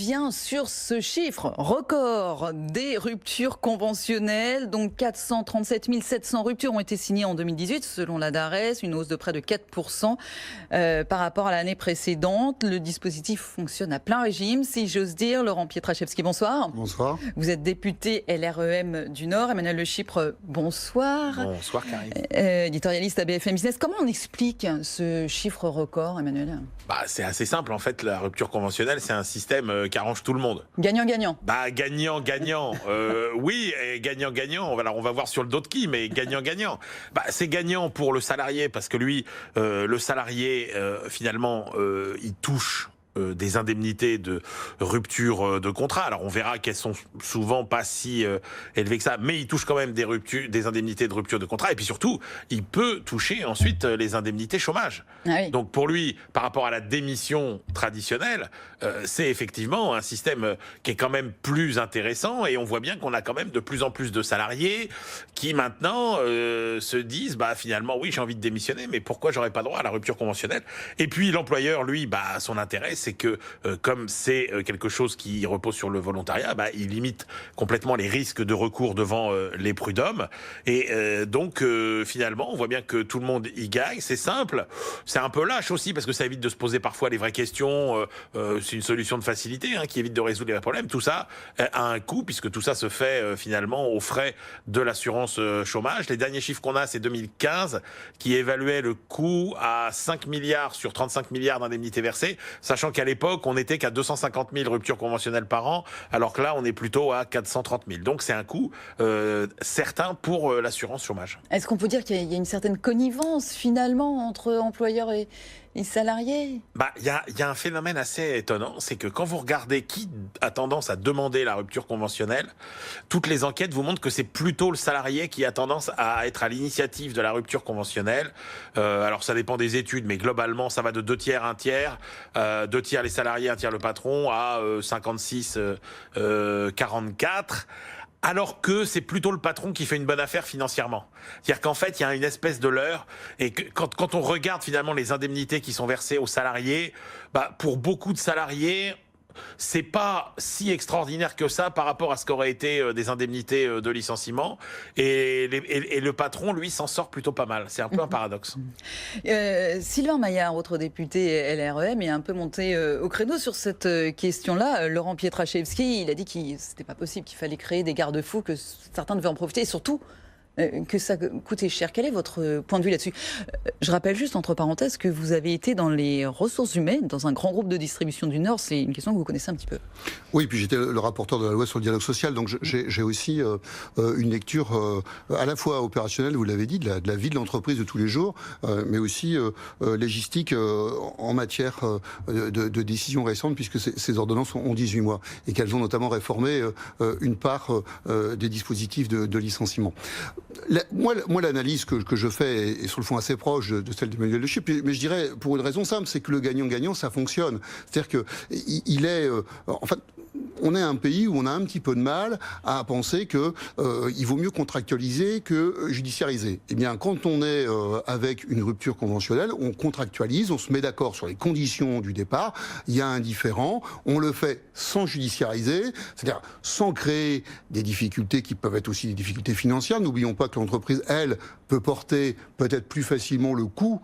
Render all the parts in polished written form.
revient sur ce chiffre record des ruptures conventionnelles. Donc 437 700 ruptures ont été signées en 2018 selon la DARES, une hausse de près de 4% par rapport à l'année précédente. Le dispositif fonctionne à plein régime, si j'ose dire. Laurent Pietraszewski, bonsoir. Bonsoir. Vous êtes député LREM du Nord. Emmanuel Le Chypre, bonsoir. Bonsoir Karine. Éditorialiste à BFM Business. Comment on explique ce chiffre record, Emmanuel ? C'est assez simple en fait, la rupture conventionnelle c'est un système qui arrange tout le monde. Gagnant-gagnant. Gagnant-gagnant, oui, et gagnant-gagnant, on va voir sur le dos de qui, mais gagnant-gagnant. C'est gagnant pour le salarié parce que lui, le salarié, finalement, il touche des indemnités de rupture de contrat. Alors on verra qu'elles sont souvent pas si élevées que ça, mais il touche quand même des indemnités de rupture de contrat. Et puis surtout, il peut toucher ensuite les indemnités chômage. Ah oui. Donc pour lui, par rapport à la démission traditionnelle, c'est effectivement un système qui est quand même plus intéressant. Et on voit bien qu'on a quand même de plus en plus de salariés qui maintenant se disent, finalement, oui, j'ai envie de démissionner, mais pourquoi j'aurais pas droit à la rupture conventionnelle? Et puis l'employeur, lui, son intérêt, c'est que comme c'est quelque chose qui repose sur le volontariat, il limite complètement les risques de recours devant les prud'hommes. Et donc finalement, on voit bien que tout le monde y gagne. C'est simple, c'est un peu lâche aussi parce que ça évite de se poser parfois les vraies questions. C'est une solution de facilité qui évite de résoudre les vrais problèmes. Tout ça a un coût puisque tout ça se fait finalement aux frais de l'assurance chômage. Les derniers chiffres qu'on a, c'est 2015 qui évaluait le coût à 5 milliards sur 35 milliards d'indemnités versées, sachant qu'à l'époque, on n'était qu'à 250 000 ruptures conventionnelles par an, alors que là, on est plutôt à 430 000. Donc, c'est un coût certain pour l'assurance chômage. Est-ce qu'on peut dire qu'il y a une certaine connivence, finalement, entre employeurs et salariés ? Il y a un phénomène assez étonnant, c'est que quand vous regardez qui a tendance à demander la rupture conventionnelle, toutes les enquêtes vous montrent que c'est plutôt le salarié qui a tendance à être à l'initiative de la rupture conventionnelle. Alors ça dépend des études, mais globalement ça va de 2 tiers, 1 tiers, 2 tiers les salariés, 1 tiers le patron, à 56, 44. Alors que c'est plutôt le patron qui fait une bonne affaire financièrement. C'est-à-dire qu'en fait, il y a une espèce de leurre, et que quand on regarde finalement les indemnités qui sont versées aux salariés, pour beaucoup de salariés, c'est pas si extraordinaire que ça par rapport à ce qu'auraient été des indemnités de licenciement. Et le patron, lui, s'en sort plutôt pas mal. C'est un peu un paradoxe. Sylvain Maillard, autre député LREM, est un peu monté au créneau sur cette question-là. Laurent Pietraszewski, il a dit que c'était pas possible, qu'il fallait créer des garde-fous, que certains devaient en profiter, et surtout que ça coûtait cher. Quel est votre point de vue là-dessus ? Je rappelle juste, entre parenthèses, que vous avez été dans les ressources humaines, dans un grand groupe de distribution du Nord. C'est une question que vous connaissez un petit peu. Oui, puis j'étais le rapporteur de la loi sur le dialogue social, donc j'ai aussi une lecture à la fois opérationnelle, vous l'avez dit, de la vie de l'entreprise de tous les jours, mais aussi légistique en matière de décisions récentes, puisque ces ordonnances ont 18 mois, et qu'elles ont notamment réformé une part des dispositifs de licenciement. Moi, l'analyse que je fais est sur le fond assez proche de celle d'Emmanuel Le Chypre, mais je dirais pour une raison simple, c'est que le gagnant-gagnant, ça fonctionne. C'est-à-dire qu'il est... en fait, on est un pays où on a un petit peu de mal à penser que il vaut mieux contractualiser que judiciariser. Eh bien, quand on est avec une rupture conventionnelle, on contractualise, on se met d'accord sur les conditions du départ, il y a un différend, on le fait sans judiciariser, c'est-à-dire sans créer des difficultés qui peuvent être aussi des difficultés financières. N'oublions pas que l'entreprise, elle, peut porter peut-être plus facilement le coût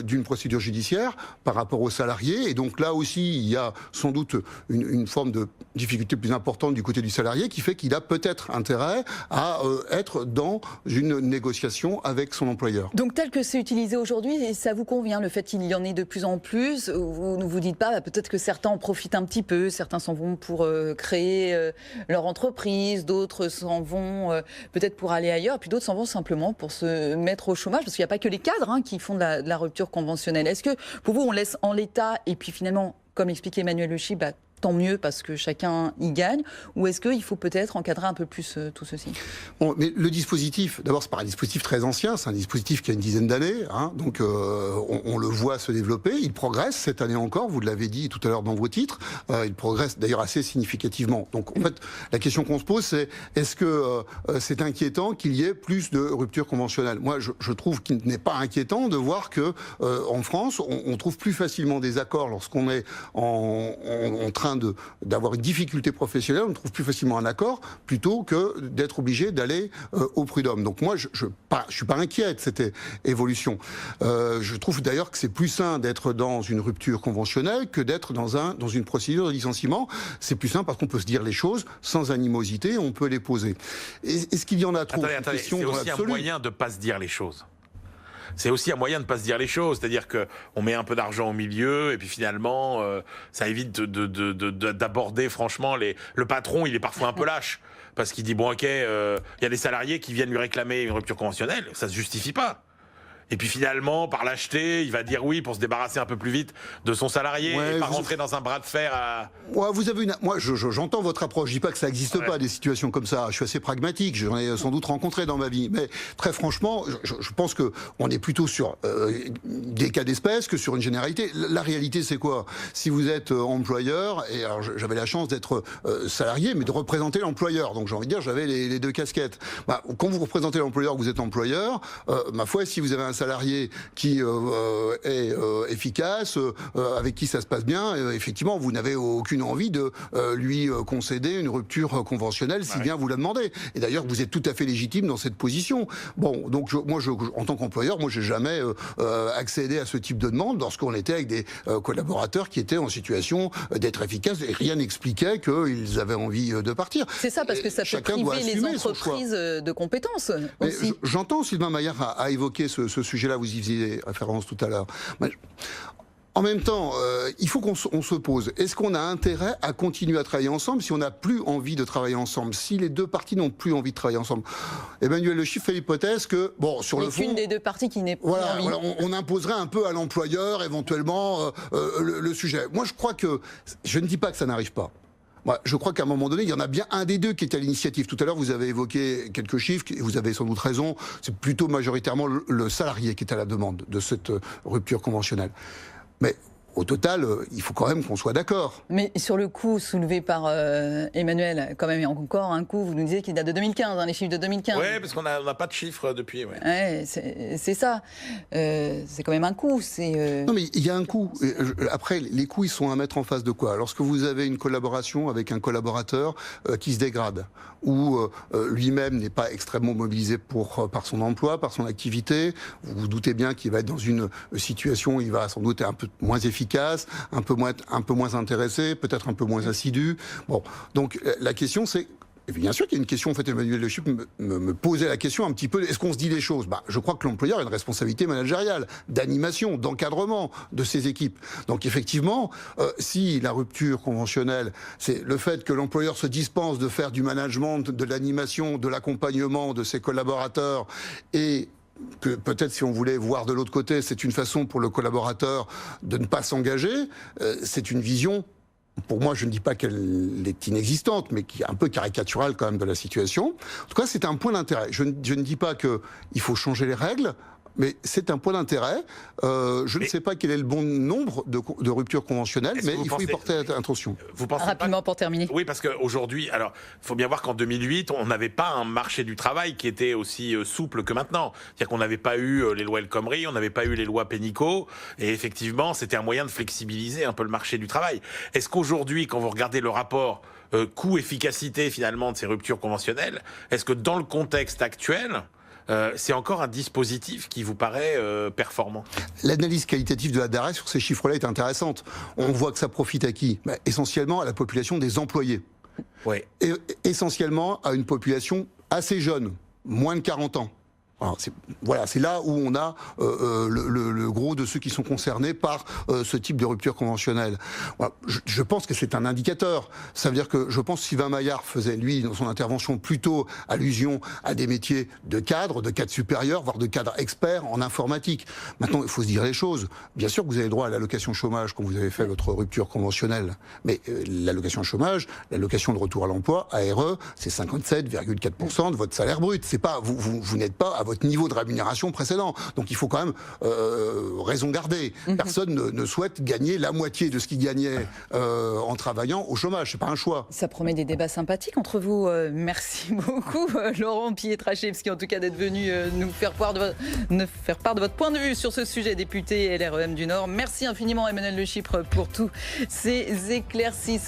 d'une procédure judiciaire par rapport aux salariés. Et donc là aussi, il y a sans doute une forme de difficulté plus importante du côté du salarié qui fait qu'il a peut-être intérêt à être dans une négociation avec son employeur. Donc tel que c'est utilisé aujourd'hui, ça vous convient, le fait qu'il y en ait de plus en plus? Vous ne vous dites pas, peut-être que certains en profitent un petit peu, certains s'en vont pour créer leur entreprise, d'autres s'en vont peut-être pour aller ailleurs, puis d'autres s'en vont simplement pour se mettre au chômage, parce qu'il n'y a pas que les cadres qui font de la rupture conventionnelle. Est-ce que pour vous, on laisse en l'état, et puis finalement, comme expliquait Emmanuel Le Chypre, tant mieux parce que chacun y gagne, ou est-ce qu'il faut peut-être encadrer un peu plus tout ceci? Bon, mais le dispositif, d'abord c'est pas un dispositif très ancien, c'est un dispositif qui a une dizaine d'années, donc on le voit se développer, il progresse cette année encore, vous l'avez dit tout à l'heure dans vos titres, il progresse d'ailleurs assez significativement. Donc en fait, la question qu'on se pose c'est, est-ce que c'est inquiétant qu'il y ait plus de ruptures conventionnelles? Moi je trouve qu'il n'est pas inquiétant de voir que en France, on trouve plus facilement des accords lorsqu'on est en train train d'avoir une difficulté professionnelle, on trouve plus facilement un accord plutôt que d'être obligé d'aller au prud'homme. Donc moi, je suis pas inquiet de cette évolution. Je trouve d'ailleurs que c'est plus sain d'être dans une rupture conventionnelle que d'être dans une procédure de licenciement. C'est plus simple parce qu'on peut se dire les choses sans animosité, on peut les poser. Est-ce qu'il y en a trop? Attendez, c'est aussi un moyen de ne pas se dire les choses. C'est aussi un moyen de ne pas se dire les choses, c'est-à-dire qu'on met un peu d'argent au milieu et puis finalement, ça évite d'aborder franchement le patron, il est parfois un peu lâche parce qu'il dit bon ok, il y a des salariés qui viennent lui réclamer une rupture conventionnelle, ça se justifie pas. Et puis finalement, par lâcheté, il va dire oui pour se débarrasser un peu plus vite de son salarié et pas rentrer dans un bras de fer à... Ouais, vous avez moi, j'entends votre approche. Je dis pas que ça n'existe pas, des situations comme ça. Je suis assez pragmatique. J'en ai sans doute rencontré dans ma vie. Mais très franchement, je pense que on est plutôt sur des cas d'espèce que sur une généralité. La réalité, c'est quoi? Si vous êtes employeur, et alors j'avais la chance d'être salarié, mais de représenter l'employeur. Donc j'ai envie de dire, j'avais les deux casquettes. Bah, quand vous représentez l'employeur, vous êtes employeur. Ma foi, si vous avez un salarié qui est efficace, avec qui ça se passe bien, effectivement, vous n'avez aucune envie de lui concéder une rupture conventionnelle si bien vous la demandez. Et d'ailleurs, vous êtes tout à fait légitime dans cette position. Bon, donc moi, en tant qu'employeur, moi, j'ai jamais accédé à ce type de demande lorsqu'on était avec des collaborateurs qui étaient en situation d'être efficaces et rien n'expliquait qu'ils avaient envie de partir. C'est ça, parce que ça peut priver les entreprises de compétences aussi. J'entends Sylvain Maillard a évoqué ce sujet-là, vous y faisiez référence tout à l'heure. En même temps, il faut qu'on se pose. Est-ce qu'on a intérêt à continuer à travailler ensemble si on n'a plus envie de travailler ensemble? Si les deux parties n'ont plus envie de travailler ensemble? Emmanuel Le Chypre fait l'hypothèse que, bon, sur le fond... qu'une des deux parties qui n'est plus envie. Voilà, on imposerait un peu à l'employeur, éventuellement, le sujet. Moi, je crois que... Je ne dis pas que ça n'arrive pas. Moi, je crois qu'à un moment donné, il y en a bien un des deux qui est à l'initiative. Tout à l'heure, vous avez évoqué quelques chiffres, et vous avez sans doute raison. C'est plutôt majoritairement le salarié qui est à la demande de cette rupture conventionnelle. Mais au total, il faut quand même qu'on soit d'accord. Mais sur le coût soulevé par Emmanuel, quand même, il y a encore un coût, vous nous disiez qu'il date de 2015, les chiffres de 2015. Oui, parce qu'on n'a pas de chiffres depuis. Ouais, c'est ça. C'est quand même un coût. Non, mais il y a un coût. Après, les coûts, ils sont à mettre en face de quoi? Lorsque vous avez une collaboration avec un collaborateur qui se dégrade, ou lui-même n'est pas extrêmement mobilisé par son emploi, par son activité, vous vous doutez bien qu'il va être dans une situation où il va sans doute être un peu moins efficace, un peu moins intéressé, peut-être un peu moins assidu. Bon, donc la question c'est... Et bien sûr qu'il y a une question, en fait, Emmanuel Le Chypre me posait la question un petit peu, est-ce qu'on se dit les choses? Je crois que l'employeur a une responsabilité managériale, d'animation, d'encadrement de ses équipes. Donc effectivement, si la rupture conventionnelle, c'est le fait que l'employeur se dispense de faire du management, de l'animation, de l'accompagnement de ses collaborateurs, et que peut-être si on voulait voir de l'autre côté, c'est une façon pour le collaborateur de ne pas s'engager, c'est une vision... Pour moi, je ne dis pas qu'elle est inexistante, mais qui est un peu caricaturale quand même de la situation. En tout cas, c'est un point d'intérêt. Je ne dis pas qu'il faut changer les règles, mais c'est un point d'intérêt. Je ne sais pas quel est le bon nombre de ruptures conventionnelles, mais il faut y porter attention. Vous pensez rapidement pour terminer. Oui, parce qu'aujourd'hui, alors, il faut bien voir qu'en 2008, on n'avait pas un marché du travail qui était aussi souple que maintenant. C'est-à-dire qu'on n'avait pas eu les lois El Khomri, on n'avait pas eu les lois Pénicaud, et effectivement, c'était un moyen de flexibiliser un peu le marché du travail. Est-ce qu'aujourd'hui, quand vous regardez le rapport coût-efficacité finalement de ces ruptures conventionnelles, est-ce que dans le contexte actuel, c'est encore un dispositif qui vous paraît performant? L'analyse qualitative de la DARES sur ces chiffres-là est intéressante. On voit que ça profite à qui? Essentiellement à la population des employés. Oui. Et essentiellement à une population assez jeune, moins de 40 ans. Alors c'est là où on a le gros de ceux qui sont concernés par ce type de rupture conventionnelle. Voilà, je pense que c'est un indicateur. Ça veut dire que je pense que Sylvain Maillard faisait, lui, dans son intervention, plutôt allusion à des métiers de cadre supérieurs, voire de cadre experts en informatique. Maintenant, il faut se dire les choses. Bien sûr que vous avez droit à l'allocation chômage quand vous avez fait votre rupture conventionnelle. Mais l'allocation chômage, l'allocation de retour à l'emploi, ARE, c'est 57,4% de votre salaire brut. C'est pas, vous n'êtes pas à votre niveau de rémunération précédent. Donc il faut quand même raison garder. Personne ne souhaite gagner la moitié de ce qu'il gagnait en travaillant au chômage. C'est pas un choix. Ça promet des débats sympathiques entre vous. Merci beaucoup, Laurent Pietraszewski, en tout cas, d'être venu nous faire part de votre point de vue sur ce sujet, député LREM du Nord. Merci infiniment, Emmanuel Le Chypre, pour tous ces éclaircissements.